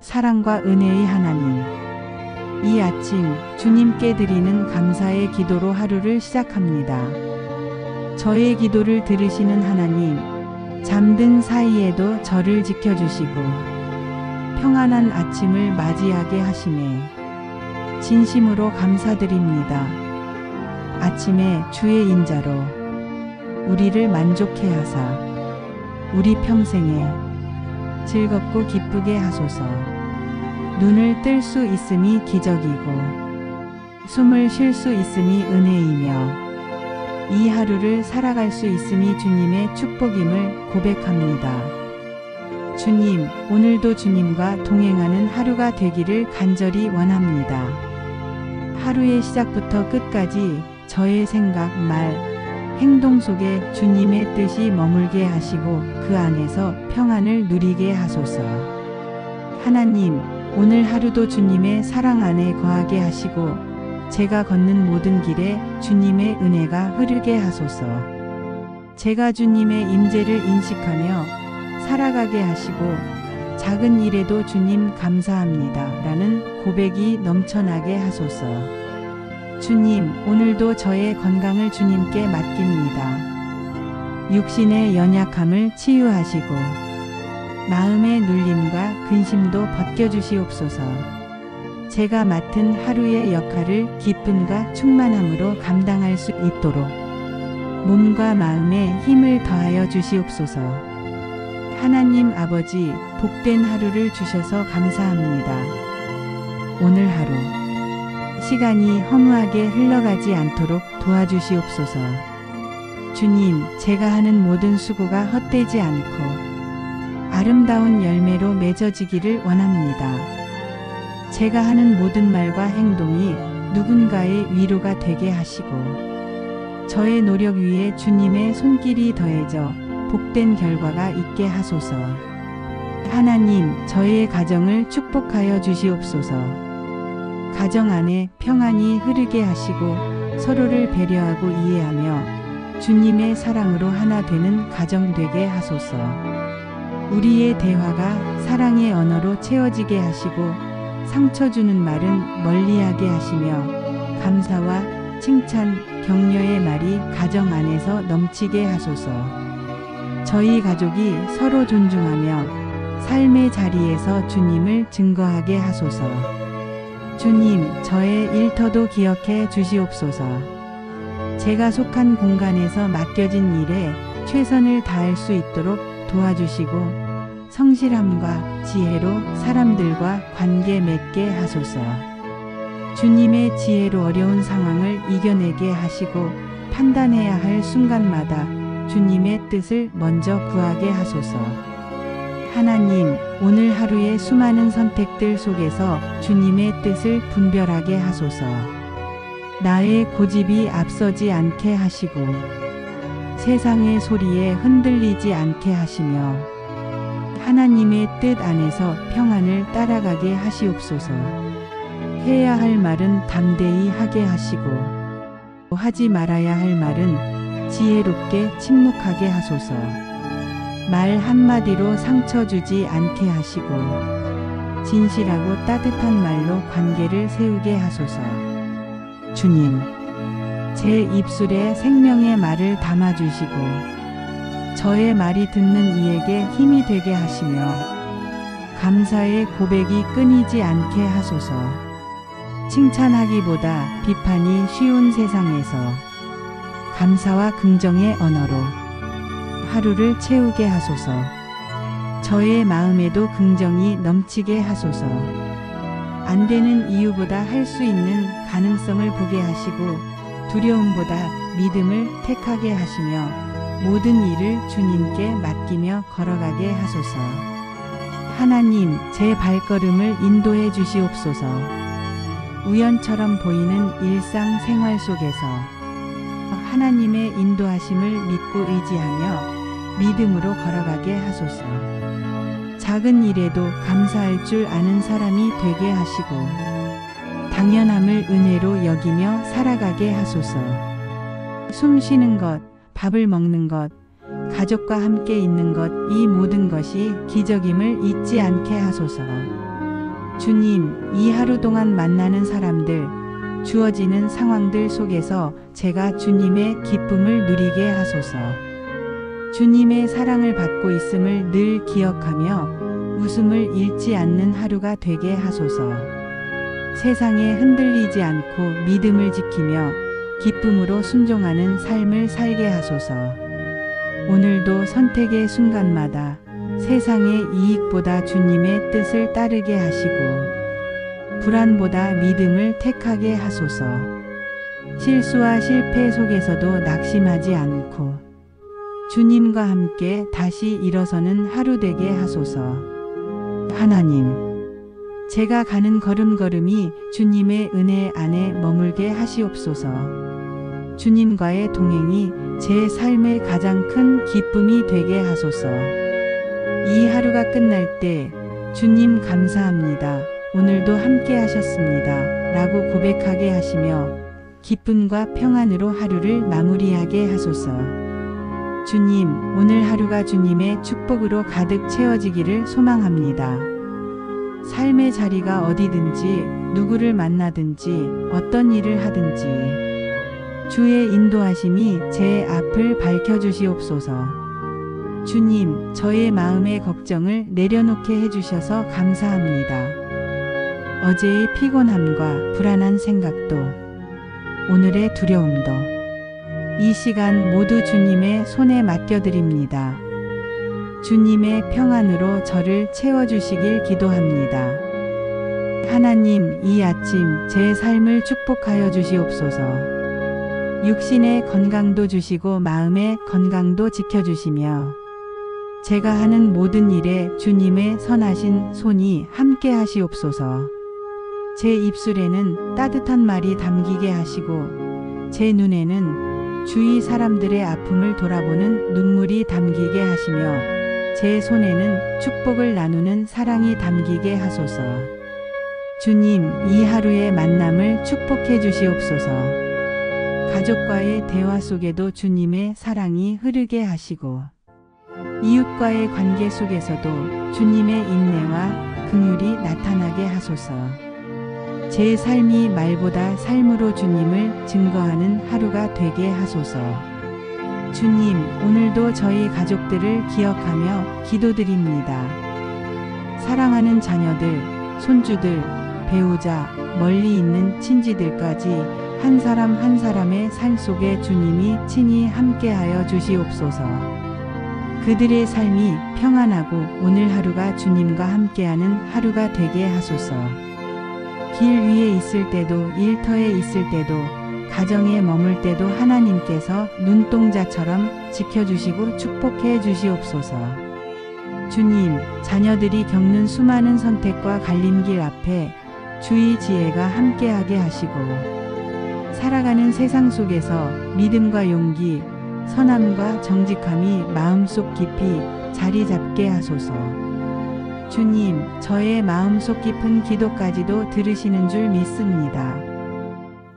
사랑과 은혜의 하나님, 이 아침 주님께 드리는 감사의 기도로 하루를 시작합니다. 저의 기도를 들으시는 하나님, 잠든 사이에도 저를 지켜주시고 평안한 아침을 맞이하게 하심에 진심으로 감사드립니다. 아침에 주의 인자로 우리를 만족해 하사 우리 평생에 즐겁고 기쁘게 하소서. 눈을 뜰 수 있음이 기적이고 숨을 쉴 수 있음이 은혜이며 이 하루를 살아갈 수 있음이 주님의 축복임을 고백합니다. 주님, 오늘도 주님과 동행하는 하루가 되기를 간절히 원합니다. 하루의 시작부터 끝까지 저의 생각, 말, 행동 속에 주님의 뜻이 머물게 하시고 그 안에서 평안을 누리게 하소서. 하나님, 오늘 하루도 주님의 사랑 안에 거하게 하시고 제가 걷는 모든 길에 주님의 은혜가 흐르게 하소서. 제가 주님의 임재를 인식하며 살아가게 하시고 작은 일에도 주님 감사합니다 라는 고백이 넘쳐나게 하소서. 주님, 오늘도 저의 건강을 주님께 맡깁니다. 육신의 연약함을 치유하시고 마음의 눌림과 근심도 벗겨주시옵소서. 제가 맡은 하루의 역할을 기쁨과 충만함으로 감당할 수 있도록 몸과 마음에 힘을 더하여 주시옵소서. 하나님 아버지, 복된 하루를 주셔서 감사합니다. 오늘 하루 시간이 허무하게 흘러가지 않도록 도와주시옵소서. 주님, 제가 하는 모든 수고가 헛되지 않고 아름다운 열매로 맺어지기를 원합니다. 제가 하는 모든 말과 행동이 누군가의 위로가 되게 하시고 저의 노력 위에 주님의 손길이 더해져 복된 결과가 있게 하소서. 하나님, 저의 가정을 축복하여 주시옵소서. 가정 안에 평안이 흐르게 하시고 서로를 배려하고 이해하며 주님의 사랑으로 하나 되는 가정 되게 하소서. 우리의 대화가 사랑의 언어로 채워지게 하시고 상처 주는 말은 멀리하게 하시며 감사와 칭찬, 격려의 말이 가정 안에서 넘치게 하소서. 저희 가족이 서로 존중하며 삶의 자리에서 주님을 증거하게 하소서. 주님, 저의 일터도 기억해 주시옵소서. 제가 속한 공간에서 맡겨진 일에 최선을 다할 수 있도록 도와주시고 성실함과 지혜로 사람들과 관계 맺게 하소서. 주님의 지혜로 어려운 상황을 이겨내게 하시고 판단해야 할 순간마다 주님의 뜻을 먼저 구하게 하소서. 하나님, 오늘 하루의 수많은 선택들 속에서 주님의 뜻을 분별하게 하소서. 나의 고집이 앞서지 않게 하시고 세상의 소리에 흔들리지 않게 하시며 하나님의 뜻 안에서 평안을 따라가게 하시옵소서. 해야 할 말은 담대히 하게 하시고 하지 말아야 할 말은 지혜롭게 침묵하게 하소서. 말 한마디로 상처 주지 않게 하시고 진실하고 따뜻한 말로 관계를 세우게 하소서. 주님, 제 입술에 생명의 말을 담아주시고 저의 말이 듣는 이에게 힘이 되게 하시며 감사의 고백이 끊이지 않게 하소서. 칭찬하기보다 비판이 쉬운 세상에서 감사와 긍정의 언어로 하루를 채우게 하소서. 저의 마음에도 긍정이 넘치게 하소서. 안 되는 이유보다 할 수 있는 가능성을 보게 하시고 두려움보다 믿음을 택하게 하시며 모든 일을 주님께 맡기며 걸어가게 하소서. 하나님, 제 발걸음을 인도해 주시옵소서. 우연처럼 보이는 일상 생활 속에서 하나님의 인도하심을 믿고 의지하며 믿음으로 걸어가게 하소서. 작은 일에도 감사할 줄 아는 사람이 되게 하시고 당연함을 은혜로 여기며 살아가게 하소서. 숨 쉬는 것, 밥을 먹는 것, 가족과 함께 있는 것, 이 모든 것이 기적임을 잊지 않게 하소서. 주님, 이 하루 동안 만나는 사람들, 주어지는 상황들 속에서 제가 주님의 기쁨을 누리게 하소서. 주님의 사랑을 받고 있음을 늘 기억하며 웃음을 잃지 않는 하루가 되게 하소서. 세상에 흔들리지 않고 믿음을 지키며 기쁨으로 순종하는 삶을 살게 하소서. 오늘도 선택의 순간마다 세상의 이익보다 주님의 뜻을 따르게 하시고 불안보다 믿음을 택하게 하소서. 실수와 실패 속에서도 낙심하지 않고 주님과 함께 다시 일어서는 하루 되게 하소서. 하나님, 제가 가는 걸음걸음이 주님의 은혜 안에 머물게 하시옵소서. 주님과의 동행이 제 삶의 가장 큰 기쁨이 되게 하소서. 이 하루가 끝날 때 주님 감사합니다. 오늘도 함께 하셨습니다. 라고 고백하게 하시며 기쁨과 평안으로 하루를 마무리하게 하소서. 주님, 오늘 하루가 주님의 축복으로 가득 채워지기를 소망합니다. 삶의 자리가 어디든지 누구를 만나든지 어떤 일을 하든지 주의 인도하심이 제 앞을 밝혀주시옵소서. 주님, 저의 마음의 걱정을 내려놓게 해주셔서 감사합니다. 어제의 피곤함과 불안한 생각도 오늘의 두려움도 이 시간 모두 주님의 손에 맡겨드립니다. 주님의 평안으로 저를 채워주시길 기도합니다. 하나님, 이 아침 제 삶을 축복하여 주시옵소서. 육신의 건강도 주시고 마음의 건강도 지켜주시며 제가 하는 모든 일에 주님의 선하신 손이 함께 하시옵소서. 제 입술에는 따뜻한 말이 담기게 하시고 제 눈에는 주위 사람들의 아픔을 돌아보는 눈물이 담기게 하시며 제 손에는 축복을 나누는 사랑이 담기게 하소서. 주님, 이 하루의 만남을 축복해 주시옵소서. 가족과의 대화 속에도 주님의 사랑이 흐르게 하시고 이웃과의 관계 속에서도 주님의 인내와 긍휼이 나타나게 하소서. 제 삶이 말보다 삶으로 주님을 증거하는 하루가 되게 하소서. 주님, 오늘도 저희 가족들을 기억하며 기도드립니다. 사랑하는 자녀들, 손주들, 배우자, 멀리 있는 친지들까지 한 사람 한 사람의 삶 속에 주님이 친히 함께하여 주시옵소서. 그들의 삶이 평안하고 오늘 하루가 주님과 함께하는 하루가 되게 하소서. 길 위에 있을 때도 일터에 있을 때도 가정에 머물 때도 하나님께서 눈동자처럼 지켜주시고 축복해 주시옵소서. 주님, 자녀들이 겪는 수많은 선택과 갈림길 앞에 주의 지혜가 함께하게 하시고 살아가는 세상 속에서 믿음과 용기, 선함과 정직함이 마음속 깊이 자리 잡게 하소서. 주님, 저의 마음속 깊은 기도까지도 들으시는 줄 믿습니다.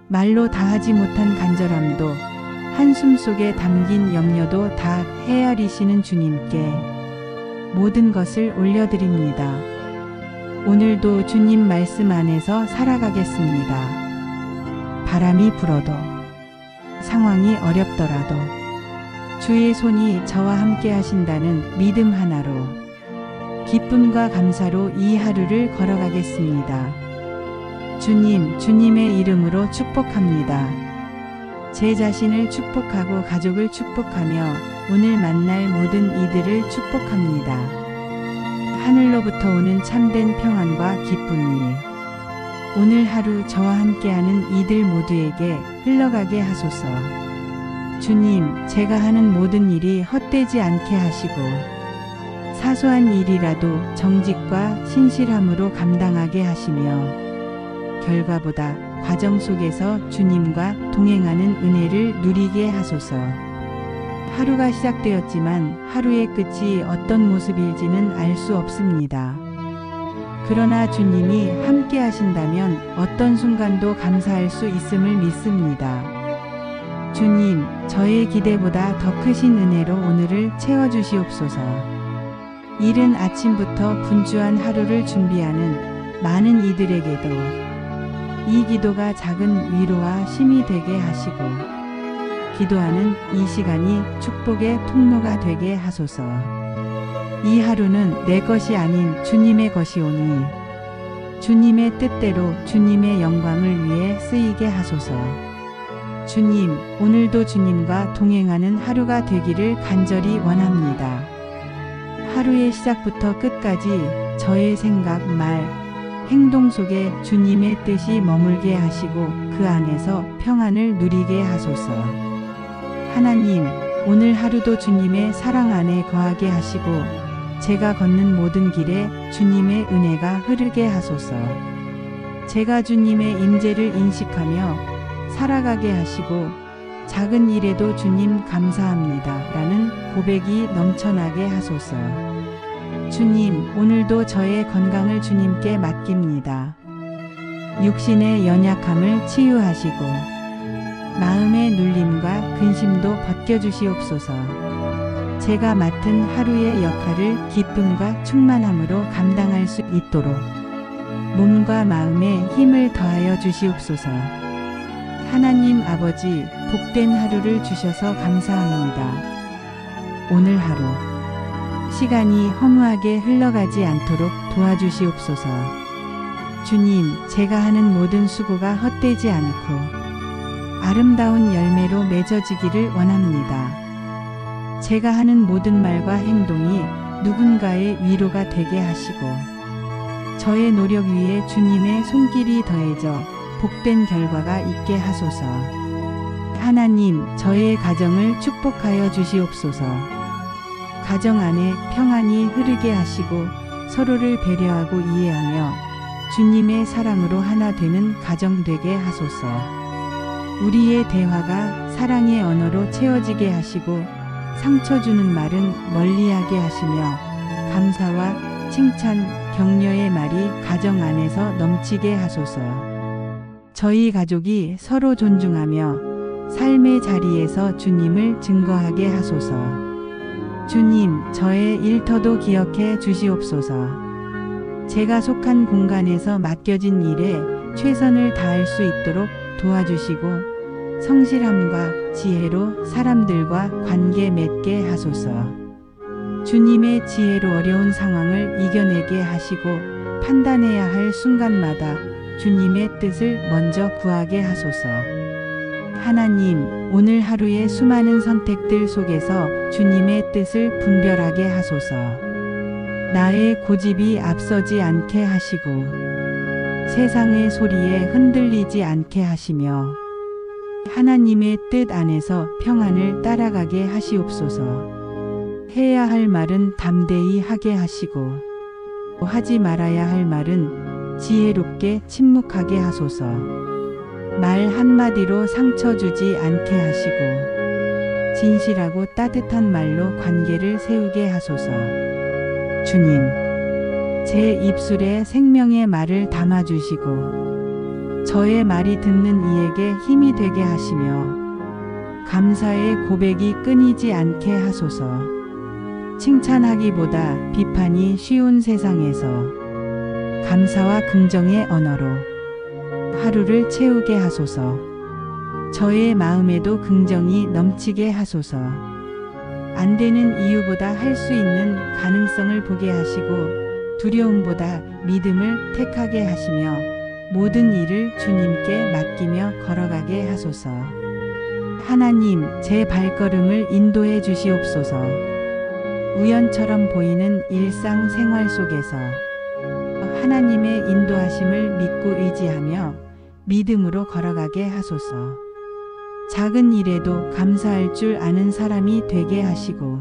말로 다하지 못한 간절함도 한숨 속에 담긴 염려도 다 헤아리시는 주님께 모든 것을 올려드립니다. 오늘도 주님 말씀 안에서 살아가겠습니다. 바람이 불어도 상황이 어렵더라도 주의 손이 저와 함께 하신다는 믿음 하나로 기쁨과 감사로 이 하루를 걸어가겠습니다. 주님, 주님의 이름으로 축복합니다. 제 자신을 축복하고 가족을 축복하며 오늘 만날 모든 이들을 축복합니다. 하늘로부터 오는 참된 평안과 기쁨이 오늘 하루 저와 함께하는 이들 모두에게 흘러가게 하소서. 주님, 제가 하는 모든 일이 헛되지 않게 하시고 사소한 일이라도 정직과 신실함으로 감당하게 하시며 결과보다 과정 속에서 주님과 동행하는 은혜를 누리게 하소서. 하루가 시작되었지만 하루의 끝이 어떤 모습일지는 알 수 없습니다. 그러나 주님이 함께 하신다면 어떤 순간도 감사할 수 있음을 믿습니다. 주님, 저의 기대보다 더 크신 은혜로 오늘을 채워주시옵소서. 이른 아침부터 분주한 하루를 준비하는 많은 이들에게도 이 기도가 작은 위로와 힘이 되게 하시고 기도하는 이 시간이 축복의 통로가 되게 하소서. 이 하루는 내 것이 아닌 주님의 것이오니 주님의 뜻대로 주님의 영광을 위해 쓰이게 하소서. 주님, 오늘도 주님과 동행하는 하루가 되기를 간절히 원합니다. 하루의 시작부터 끝까지 저의 생각, 말, 행동 속에 주님의 뜻이 머물게 하시고 그 안에서 평안을 누리게 하소서. 하나님, 오늘 하루도 주님의 사랑 안에 거하게 하시고 제가 걷는 모든 길에 주님의 은혜가 흐르게 하소서. 제가 주님의 임재를 인식하며 살아가게 하시고 작은 일에도 주님 감사합니다 라는 고백이 넘쳐나게 하소서. 주님, 오늘도 저의 건강을 주님께 맡깁니다. 육신의 연약함을 치유하시고 마음의 눌림과 근심도 벗겨주시옵소서. 제가 맡은 하루의 역할을 기쁨과 충만함으로 감당할 수 있도록 몸과 마음에 힘을 더하여 주시옵소서. 하나님 아버지, 복된 하루를 주셔서 감사합니다. 오늘 하루 시간이 허무하게 흘러가지 않도록 도와주시옵소서. 주님, 제가 하는 모든 수고가 헛되지 않고 아름다운 열매로 맺어지기를 원합니다. 제가 하는 모든 말과 행동이 누군가의 위로가 되게 하시고 저의 노력 위에 주님의 손길이 더해져 복된 결과가 있게 하소서. 하나님, 저의 가정을 축복하여 주시옵소서. 가정 안에 평안이 흐르게 하시고 서로를 배려하고 이해하며 주님의 사랑으로 하나 되는 가정 되게 하소서. 우리의 대화가 사랑의 언어로 채워지게 하시고 상처 주는 말은 멀리하게 하시며 감사와 칭찬, 격려의 말이 가정 안에서 넘치게 하소서. 저희 가족이 서로 존중하며 삶의 자리에서 주님을 증거하게 하소서. 주님, 저의 일터도 기억해 주시옵소서. 제가 속한 공간에서 맡겨진 일에 최선을 다할 수 있도록 도와주시고 성실함과 지혜로 사람들과 관계 맺게 하소서. 주님의 지혜로 어려운 상황을 이겨내게 하시고 판단해야 할 순간마다 주님의 뜻을 먼저 구하게 하소서. 하나님, 오늘 하루의 수많은 선택들 속에서 주님의 뜻을 분별하게 하소서. 나의 고집이 앞서지 않게 하시고 세상의 소리에 흔들리지 않게 하시며 하나님의 뜻 안에서 평안을 따라가게 하시옵소서. 해야 할 말은 담대히 하게 하시고 하지 말아야 할 말은 지혜롭게 침묵하게 하소서. 말 한마디로 상처 주지 않게 하시고 진실하고 따뜻한 말로 관계를 세우게 하소서. 주님, 제 입술에 생명의 말을 담아주시고 저의 말이 듣는 이에게 힘이 되게 하시며 감사의 고백이 끊이지 않게 하소서. 칭찬하기보다 비판이 쉬운 세상에서 감사와 긍정의 언어로 하루를 채우게 하소서. 저의 마음에도 긍정이 넘치게 하소서. 안 되는 이유보다 할 수 있는 가능성을 보게 하시고 두려움보다 믿음을 택하게 하시며 모든 일을 주님께 맡기며 걸어가게 하소서. 하나님, 제 발걸음을 인도해 주시옵소서. 우연처럼 보이는 일상 생활 속에서 하나님의 인도하심을 믿고 의지하며 믿음으로 걸어가게 하소서. 작은 일에도 감사할 줄 아는 사람이 되게 하시고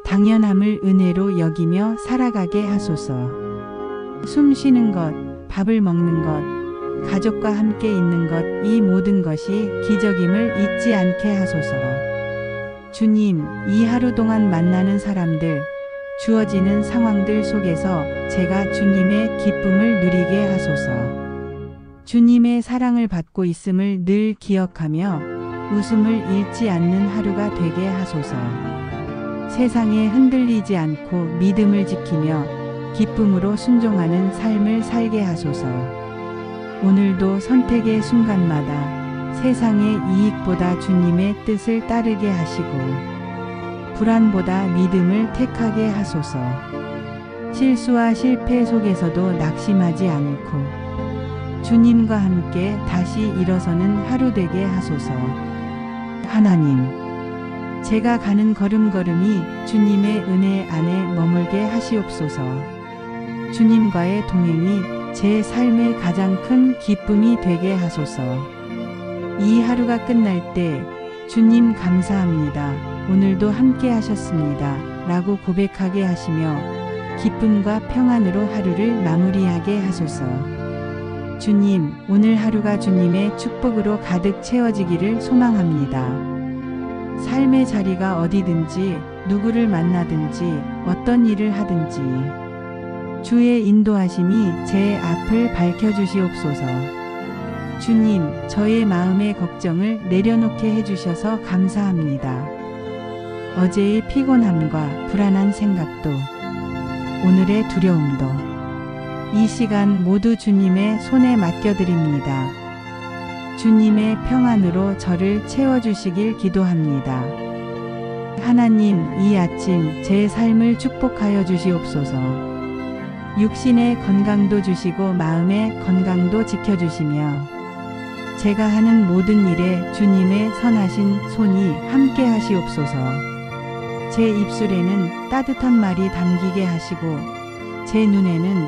당연함을 은혜로 여기며 살아가게 하소서. 숨 쉬는 것, 밥을 먹는 것, 가족과 함께 있는 것, 이 모든 것이 기적임을 잊지 않게 하소서. 주님, 이 하루 동안 만나는 사람들, 주어지는 상황들 속에서 제가 주님의 기쁨을 누리게 하소서. 주님의 사랑을 받고 있음을 늘 기억하며 웃음을 잃지 않는 하루가 되게 하소서. 세상에 흔들리지 않고 믿음을 지키며 기쁨으로 순종하는 삶을 살게 하소서. 오늘도 선택의 순간마다 세상의 이익보다 주님의 뜻을 따르게 하시고 불안보다 믿음을 택하게 하소서. 실수와 실패 속에서도 낙심하지 않고 주님과 함께 다시 일어서는 하루 되게 하소서. 하나님, 제가 가는 걸음걸음이 주님의 은혜 안에 머물게 하시옵소서. 주님과의 동행이 제 삶의 가장 큰 기쁨이 되게 하소서. 이 하루가 끝날 때 주님 감사합니다. 오늘도 함께 하셨습니다. 라고 고백하게 하시며 기쁨과 평안으로 하루를 마무리하게 하소서. 주님, 오늘 하루가 주님의 축복으로 가득 채워지기를 소망합니다. 삶의 자리가 어디든지 누구를 만나든지 어떤 일을 하든지 주의 인도하심이 제 앞을 밝혀주시옵소서. 주님, 저의 마음의 걱정을 내려놓게 해주셔서 감사합니다. 어제의 피곤함과 불안한 생각도 오늘의 두려움도 이 시간 모두 주님의 손에 맡겨드립니다. 주님의 평안으로 저를 채워주시길 기도합니다. 하나님, 이 아침 제 삶을 축복하여 주시옵소서. 육신의 건강도 주시고 마음의 건강도 지켜주시며 제가 하는 모든 일에 주님의 선하신 손이 함께 하시옵소서. 제 입술에는 따뜻한 말이 담기게 하시고 제 눈에는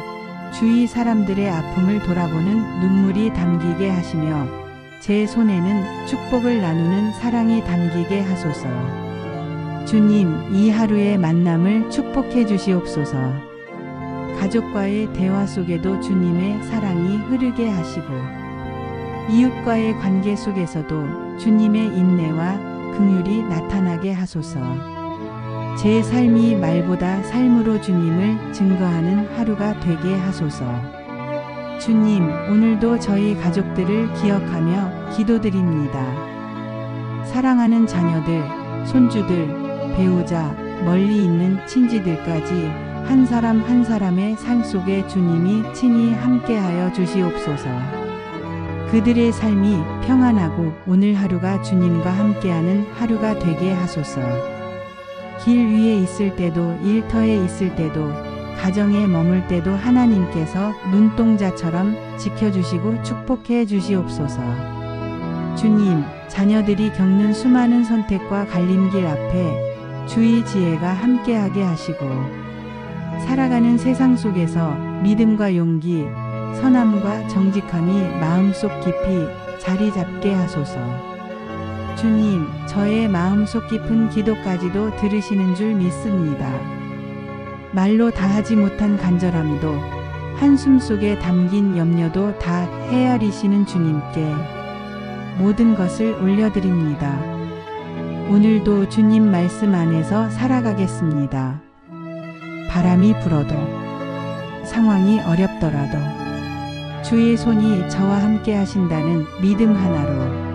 주위 사람들의 아픔을 돌아보는 눈물이 담기게 하시며 제 손에는 축복을 나누는 사랑이 담기게 하소서. 주님, 이 하루의 만남을 축복해 주시옵소서. 가족과의 대화 속에도 주님의 사랑이 흐르게 하시고 이웃과의 관계 속에서도 주님의 인내와 긍휼이 나타나게 하소서. 제 삶이 말보다 삶으로 주님을 증거하는 하루가 되게 하소서. 주님, 오늘도 저희 가족들을 기억하며 기도드립니다. 사랑하는 자녀들, 손주들, 배우자, 멀리 있는 친지들까지 한 사람 한 사람의 삶 속에 주님이 친히 함께하여 주시옵소서. 그들의 삶이 평안하고 오늘 하루가 주님과 함께하는 하루가 되게 하소서. 길 위에 있을 때도 일터에 있을 때도 가정에 머물 때도 하나님께서 눈동자처럼 지켜주시고 축복해 주시옵소서. 주님, 자녀들이 겪는 수많은 선택과 갈림길 앞에 주의 지혜가 함께하게 하시고 살아가는 세상 속에서 믿음과 용기, 선함과 정직함이 마음속 깊이 자리 잡게 하소서. 주님, 저의 마음속 깊은 기도까지도 들으시는 줄 믿습니다. 말로 다하지 못한 간절함도 한숨 속에 담긴 염려도 다 헤아리시는 주님께 모든 것을 올려드립니다. 오늘도 주님 말씀 안에서 살아가겠습니다. 바람이 불어도 상황이 어렵더라도 주의 손이 저와 함께 하신다는 믿음 하나로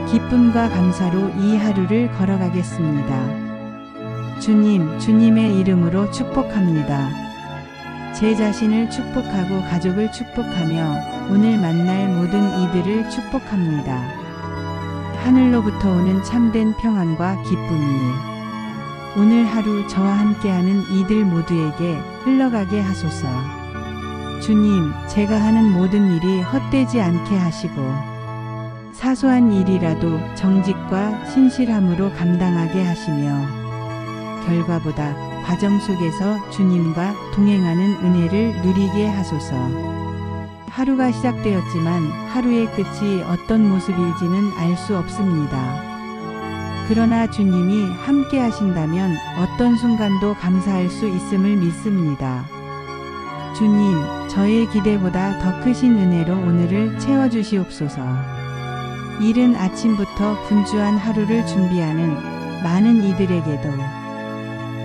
기쁨과 감사로 이 하루를 걸어가겠습니다. 주님, 주님의 이름으로 축복합니다. 제 자신을 축복하고 가족을 축복하며 오늘 만날 모든 이들을 축복합니다. 하늘로부터 오는 참된 평안과 기쁨이 오늘 하루 저와 함께하는 이들 모두에게 흘러가게 하소서. 주님, 제가 하는 모든 일이 헛되지 않게 하시고 사소한 일이라도 정직과 신실함으로 감당하게 하시며 결과보다 과정 속에서 주님과 동행하는 은혜를 누리게 하소서. 하루가 시작되었지만 하루의 끝이 어떤 모습일지는 알 수 없습니다. 그러나 주님이 함께 하신다면 어떤 순간도 감사할 수 있음을 믿습니다. 주님, 저의 기대보다 더 크신 은혜로 오늘을 채워주시옵소서. 이른 아침부터 분주한 하루를 준비하는 많은 이들에게도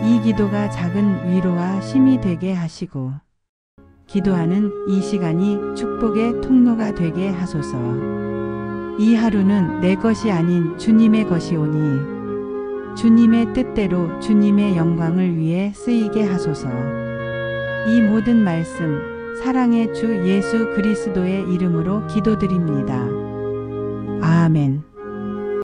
이 기도가 작은 위로와 힘이 되게 하시고 기도하는 이 시간이 축복의 통로가 되게 하소서. 이 하루는 내 것이 아닌 주님의 것이오니 주님의 뜻대로 주님의 영광을 위해 쓰이게 하소서. 이 모든 말씀 사랑의 주 예수 그리스도의 이름으로 기도드립니다. 아멘.